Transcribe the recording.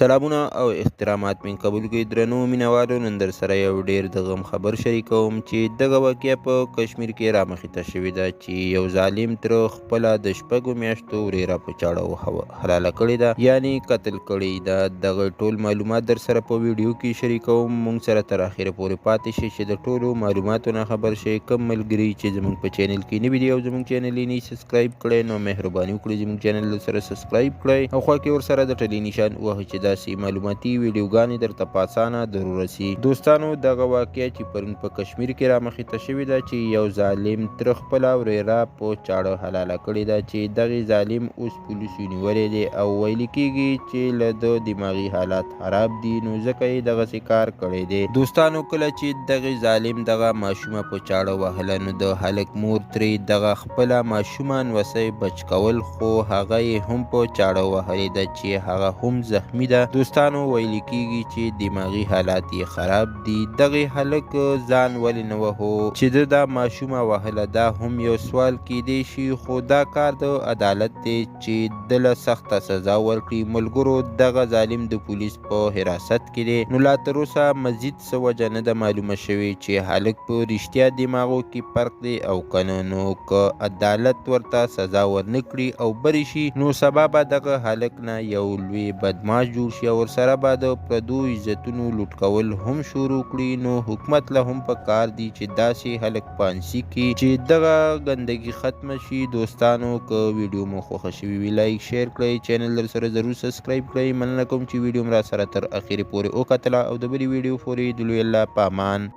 سلامونه او احترامات من قبول کوي درنو مینوالو نن در سره یو ډیر د غم خبر شریکوم چې دغه واقعه په کشمیر کې رامخې ته شوې ده چې یو ظالم تر خپله د شپږو میاشتو ورېره په چاړه حلاله کړې ده یعنی قتل کړې ده. دغه ټول معلومات در سره په ویډیو کې شریکوم، مونږ سره تر اخره پورې پاتې شي چې د ټولو معلوماتو نه خبر شي. کم ملګري چې زموږ په چینل کې نوي دي او زموږ چینل یې نه سبسکرایب کړی نو مهرباني وکړئ زموږ چینل سره سبسکرایب کړئ او خوا کې ورسره د ټلې نشان ووهئ چې داسې معلوماتي ویډیوګانې درته په اسانه ضرور رسي. دوستانو دغه واقعه چې پرون په کشمیر کې رامخې ته شوې ده چې یو ظالم تر خپله ورېره په چاړه حلاله کړې ده چې دغې ظالم اوس پولیسو نیولی دی او ویل کېږي چې له د دماغي حالات خراب دي نو ځکه یې دغسې کار کړی دی. دوستانو کله چې دغې ظالم دغه ماشومه په چاړه وهله نو د هلک مور ترې دغه خپله ماشومه نوسۍ بچ کول خو هغه یې هم په چاړه وهلې ده چې هغه هم زخمی ده. دوستانو ویل کېږي چې دماغي حالات یې خراب دي. دغې هلک ځان ولې نه وهو چې د دا ماشومه وهله؟ دا هم یو سوال کیدی شي خو دا کار د عدالت دی چې د له سخته سزا ورکړي. ملګرو دغه ظالم د پولیس په حراست کې دی نو لا تر اوسه مزید څه وجه نه ده معلومه شوې چې هلک په رښتیا دماغو کې فرق دی او که نه. نو که عدالت ورته سزا ورنه کړي او بری شي نو سبا به دغه هلک نه یو لوی بدماش جوړ شي او ورسره به د پردو عزتونو لوټ کول هم شروع کړي. نو حکومت له هم په کار دی چې داسې هلک پانسي کړي چې دغه ګندګي ختمه شي. دوستانو که ویډیو مو خوښه شوي وي لایک شیر کړئ، چینل در سره ضرور سبسکرایب کړئ. مننه کوم چې ویډیو م را سره تر اخرې پورې وکتله او د بلې ویډیو پورې د لوی الله په امان.